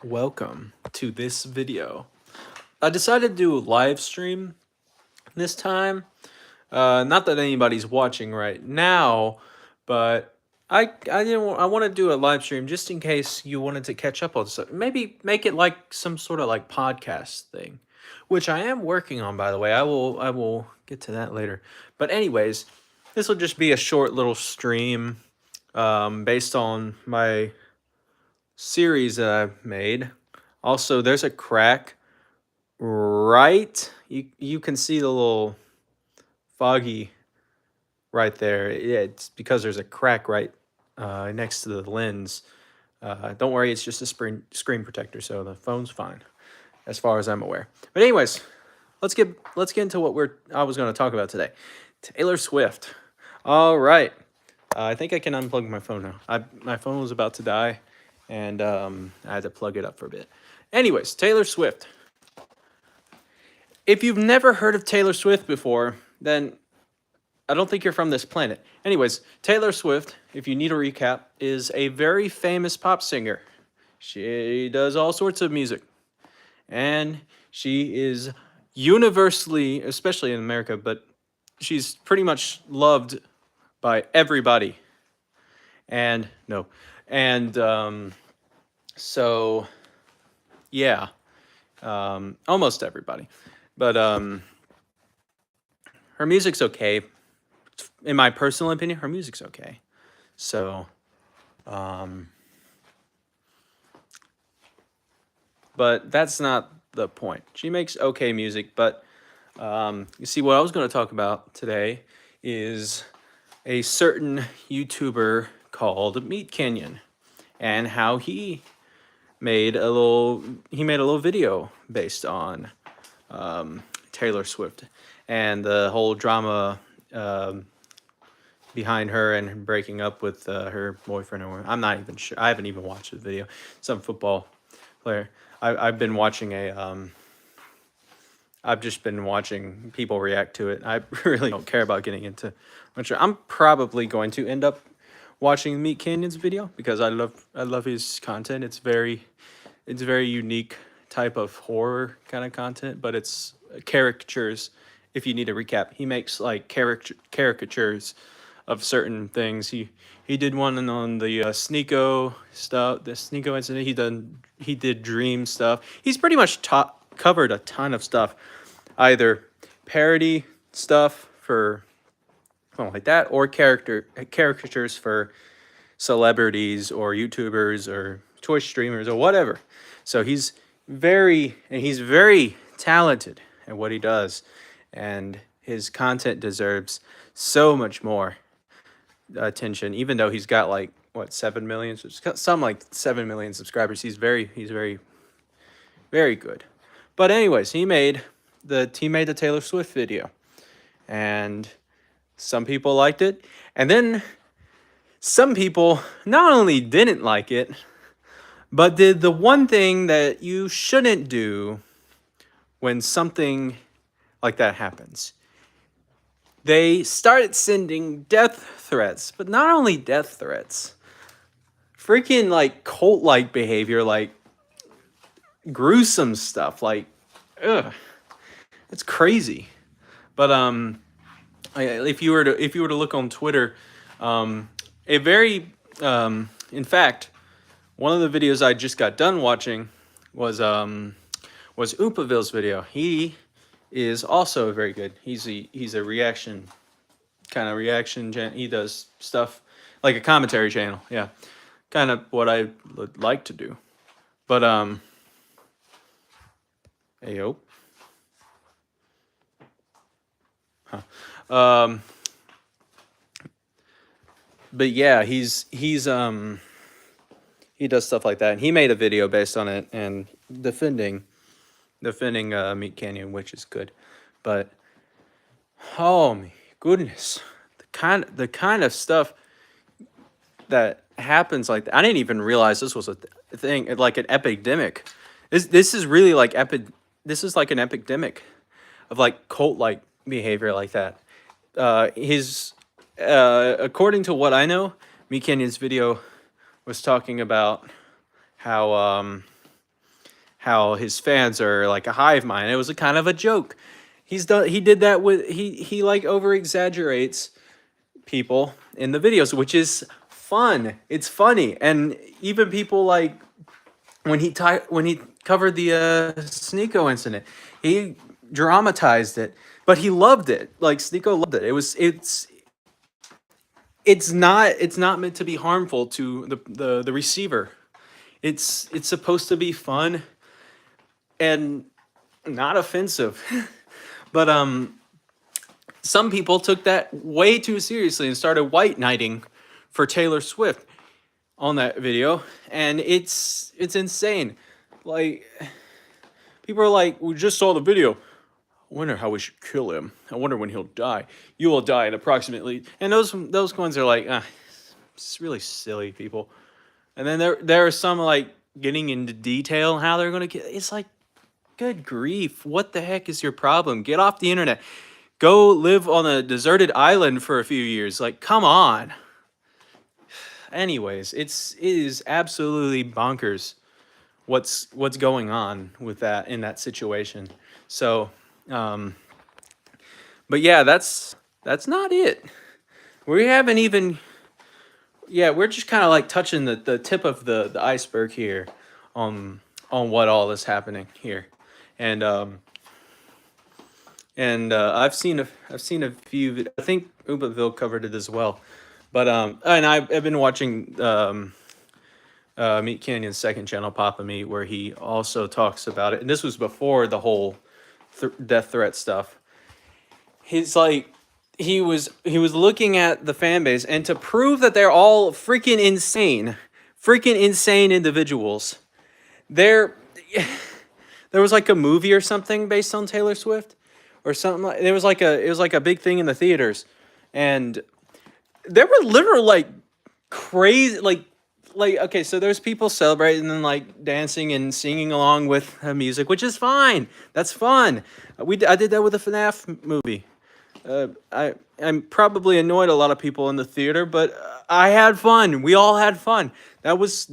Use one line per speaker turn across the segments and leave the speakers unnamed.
Welcome to this video. I decided to do a live stream this time. Not that anybody's watching right now, but I want to do a live stream just in case you wanted to catch up on stuff. Maybe make it like some sort of like podcast thing, which I am working on, by the way. I will get to that later. But anyways, this will just be a short little stream based on my series that I've made. Also, there's a crack right. You can see the little foggy right there. Yeah, it's because there's a crack right next to the lens. Don't worry, it's just a screen protector, so the phone's fine, as far as I'm aware. But anyways, let's get into what I was going to talk about today. Taylor Swift. All right. I think I can unplug my phone now. My phone was about to die, and I had to plug it up for a bit. Anyways, Taylor Swift. If you've never heard of Taylor Swift before, then I don't think you're from this planet. Anyways, Taylor Swift, if you need a recap, is a very famous pop singer. She does all sorts of music. And she is universally, especially in America, but she's pretty much loved by everybody. And no. And so, yeah, almost everybody. But her music's okay. In my personal opinion, her music's okay. So, but that's not the point. She makes okay music, but you see, what I was going to talk about today is a certain YouTuber called Meat Canyon, and how he made a little video based on Taylor Swift and the whole drama behind her and breaking up with her boyfriend. Or I'm not even sure. I haven't even watched the video. Some football player. I've been watching I've just been watching people react to it. I really don't care about getting into much. I'm probably going to end up watching Meat Canyon's video because I love his content. It's very unique type of horror kind of content, but it's caricatures. If you need a recap, he makes like caricatures of certain things. He did one on the Sneeko stuff, the Sneeko incident. He did Dream stuff. He's pretty much covered a ton of stuff, either parody stuff for something like that, or caricatures for celebrities or YouTubers or Twitch streamers or whatever. So he's very talented at what he does, and his content deserves so much more attention. Even though he's got like what 7 million, some like 7 million subscribers, he's very good. But anyways, he made the Taylor Swift video, and some people liked it, and then some people not only didn't like it, but did the one thing that you shouldn't do when something like that happens. They started sending death threats, but not only death threats, freaking like cult-like behavior, like gruesome stuff, like, ugh, it's crazy. But if you were to look on Twitter, in fact, one of the videos I just got done watching was Oopaville's video. He is also very good. He's a reaction channel. He does stuff like a commentary channel. Yeah, kind of what I would like to do. But ayo. Huh. But yeah, he does stuff like that, and he made a video based on it and defending Meat Canyon, which is good. But oh my goodness, the kind of stuff that happens like that. I didn't even realize this was a thing, like an epidemic. This is really like this is like an epidemic of like cult-like behavior like that. According to what I know, Meat Canyon's video was talking about how his fans are like a hive mind. It was a kind of a joke. He did that with he like over exaggerates people in the videos, which is fun. It's funny, and even people like when he covered the Sneeko incident, he dramatized it, but he loved it. Like Sneeko loved it. It's not meant to be harmful to the receiver. It's supposed to be fun and not offensive. But some people took that way too seriously and started white knighting for Taylor Swift on that video, and it's insane. Like people are like, we just saw the video. I wonder how we should kill him. I wonder when he'll die. You will die in approximately. And those ones are like, it's really silly, people. And then there are some like getting into detail how they're gonna get. It's like, good grief, what the heck is your problem? Get off the internet. Go live on a deserted island for a few years. Like, come on. Anyways, it is absolutely bonkers what's going on with that in that situation. So, but yeah, that's not it. We haven't even, yeah, we're just kind of like touching the tip of the iceberg here on what all is happening here. And I've seen a few. I think Ubaville covered it as well, but and I've been watching Meat Canyon's second channel, Papa Meat, where he also talks about it. And this was before the whole death threat stuff. He's like, he was looking at the fan base, and to prove that they're all freaking insane individuals, there was like a movie or something based on Taylor Swift or something. Like it was like a big thing in the theaters, and there were literal like crazy like okay, so there's people celebrating and like dancing and singing along with music, which is fine. That's fun. I did that with the FNAF movie. I'm probably annoyed a lot of people in the theater, but I had fun. We all had fun. That was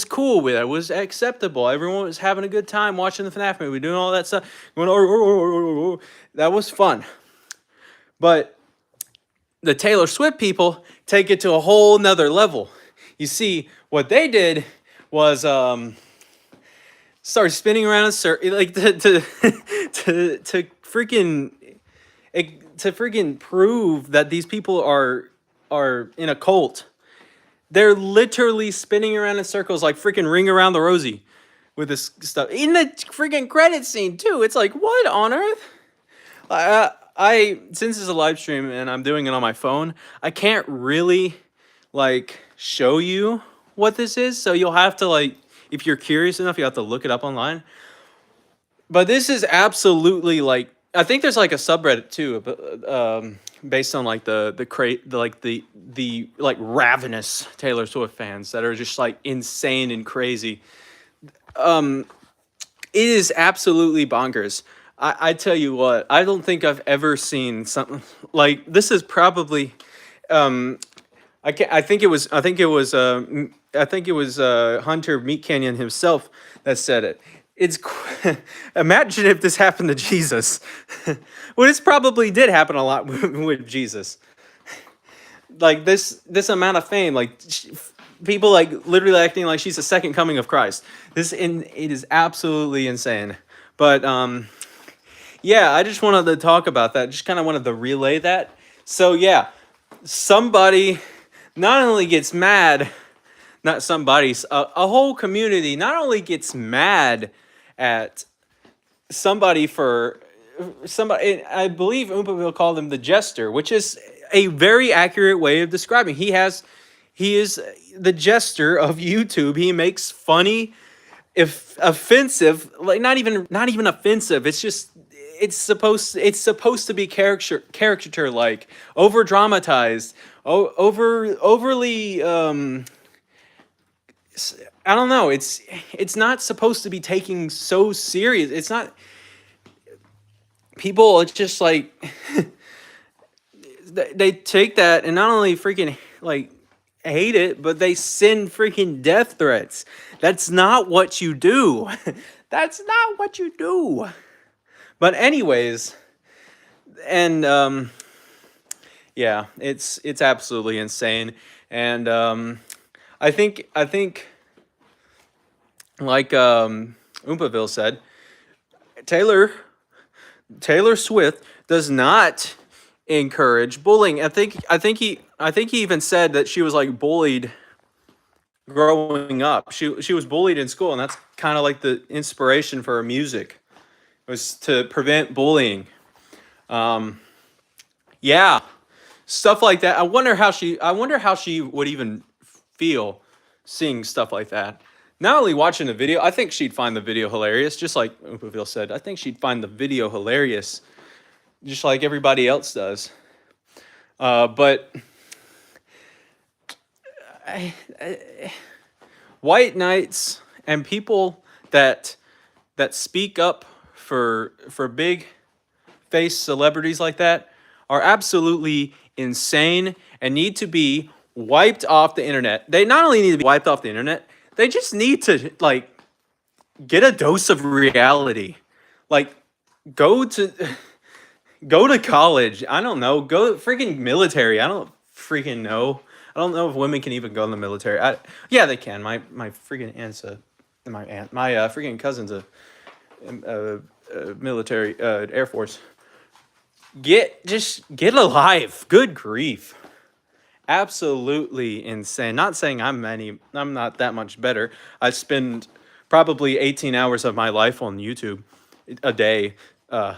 cool. That was acceptable. Everyone was having a good time watching the FNAF movie, doing all that stuff. Going, that was fun. But the Taylor Swift people take it to a whole nother level. You see, what they did was start spinning around in circles, like to freaking prove that these people are in a cult. They're literally spinning around in circles like freaking Ring Around the Rosie with this stuff in the freaking credit scene too. It's like, what on earth? I since it's a live stream and I'm doing it on my phone, I can't really like show you what this is. So you'll have to like, if you're curious enough, you have to look it up online. But this is absolutely like, I think there's like a subreddit too, based on like the ravenous Taylor Swift fans that are just like insane and crazy. It is absolutely bonkers. I tell you what, I don't think I've ever seen something like this. Is probably, I think it was Hunter Meat Canyon himself that said it. It's imagine if this happened to Jesus. Well, this probably did happen a lot with Jesus. Like this amount of fame, like people like literally acting like she's the second coming of Christ. It is absolutely insane. But yeah, I just wanted to talk about that. Just kind of wanted to relay that. So yeah, somebody not only gets mad, not somebody's a whole community not only gets mad at somebody for somebody. I believe Oompa called him the jester, which is a very accurate way of describing. He is the jester of YouTube. He makes funny, if offensive, like not even offensive. It's just it's supposed to be caricature like, over dramatized, overly I don't know. It's not supposed to be taken so serious. It's not people. It's just like they take that and not only freaking like hate it, but they send freaking death threats. That's not what you do. That's not what you do. But anyways, and yeah, it's absolutely insane. And I think like Oompaville said, Taylor Taylor Swift does not encourage bullying. I think he even said that she was like bullied growing up. She was bullied in school, and that's kind of like the inspiration for her music was to prevent bullying. Um, yeah, stuff like that. I wonder how she would even feel seeing stuff like that. Not only watching the video, I think she'd find the video hilarious, just like Upaville said. I think she'd find the video hilarious, just like everybody else does. But I, white knights and people that speak up for big face celebrities like that are absolutely insane and need to be wiped off the internet. They not only need to be wiped off the internet, they just need to like get a dose of reality. Like go to go to college. I don't know. Go freaking military. I don't freaking know. I don't know if women can even go in the military. Yeah, they can. My freaking my freaking cousin's a military Air Force. Just get alive. Good grief. Absolutely insane. Not saying I'm not that much better. I spend probably 18 hours of my life on YouTube a day. Uh,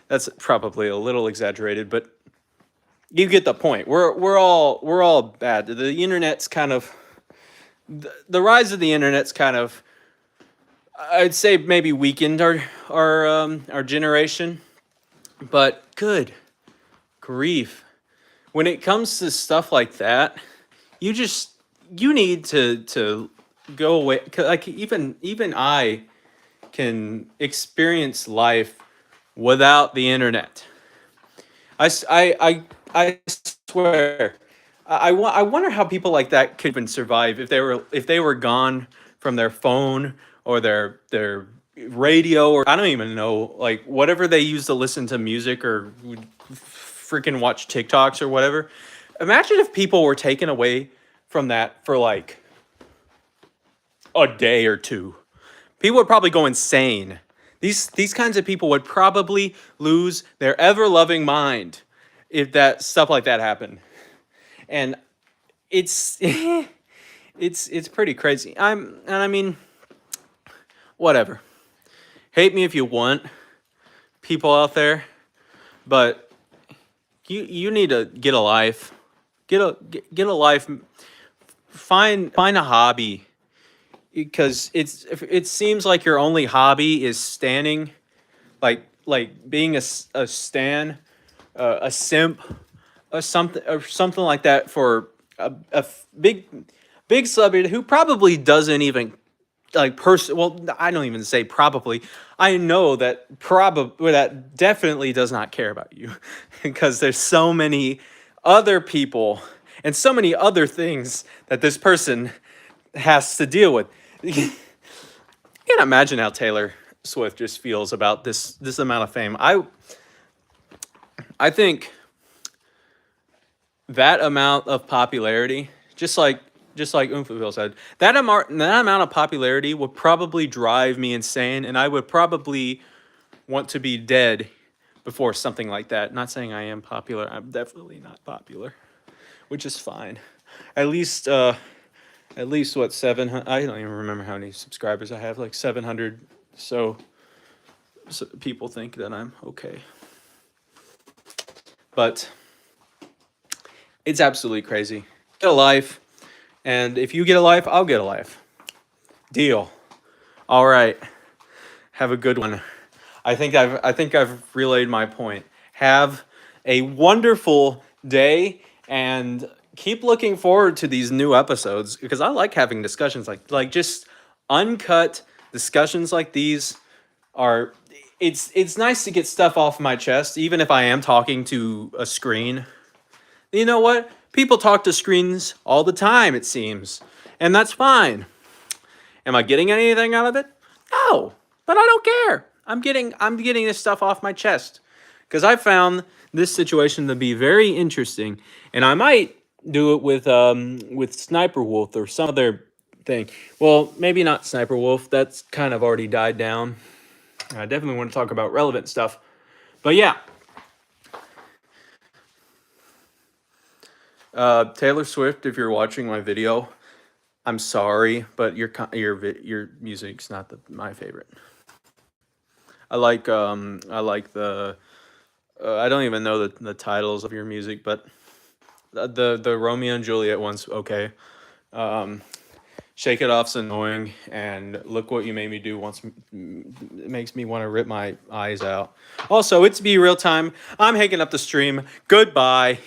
that's probably a little exaggerated, but you get the point. We're all bad. The internet's kind of the rise of the internet's kind of, I'd say, maybe weakened our generation. But good grief, when it comes to stuff like that, you just you need to go away. 'Cause, like even I can experience life without the internet. I swear. I wonder how people like that could even survive if they were gone from their phone or their radio, or I don't even know, like whatever they use to listen to music or would freaking watch TikToks or whatever. Imagine if people were taken away from that for like a day or two. People would probably go insane. These kinds of people would probably lose their ever loving mind if that stuff like that happened. And it's it's pretty crazy. I mean, whatever. Hate me if you want, people out there, but you need to get a life. Get a life. Find a hobby, because it seems like your only hobby is standing, like being a stan, a simp, or something like that for a big celebrity who probably doesn't even like person. Well, I don't even say probably. I know that that definitely does not care about you because there's so many other people and so many other things that this person has to deal with. You can't imagine how Taylor Swift just feels about this amount of fame. I think that amount of popularity, just like Umfaville said, that amount of popularity would probably drive me insane, and I would probably want to be dead before something like that. Not saying I am popular. I'm definitely not popular, which is fine. At least what 700? I don't even remember how many subscribers I have. Like 700. So people think that I'm okay, but it's absolutely crazy. Get a life. And if you get a life, I'll get a life. Deal. All right. Have a good one. I think I've relayed my point. Have a wonderful day and keep looking forward to these new episodes because I like having discussions like just uncut discussions like these are it's nice to get stuff off my chest even if I am talking to a screen. You know what? People talk to screens all the time, it seems, and that's fine. Am I getting anything out of it? No, but I don't care. I'm getting this stuff off my chest because I found this situation to be very interesting, and I might do it with Sniper Wolf or some other thing. Well, maybe not Sniper Wolf. That's kind of already died down. I definitely want to talk about relevant stuff. But yeah, Taylor Swift, if you're watching my video, I'm sorry, but your music's not my favorite. I like the I don't even know the titles of your music, but the Romeo and Juliet one's okay. Um, Shake It Off's annoying, and Look What You Made Me Do once it makes me want to rip my eyes out. Also, it's Be Real Time. I'm hanging up the stream. Goodbye.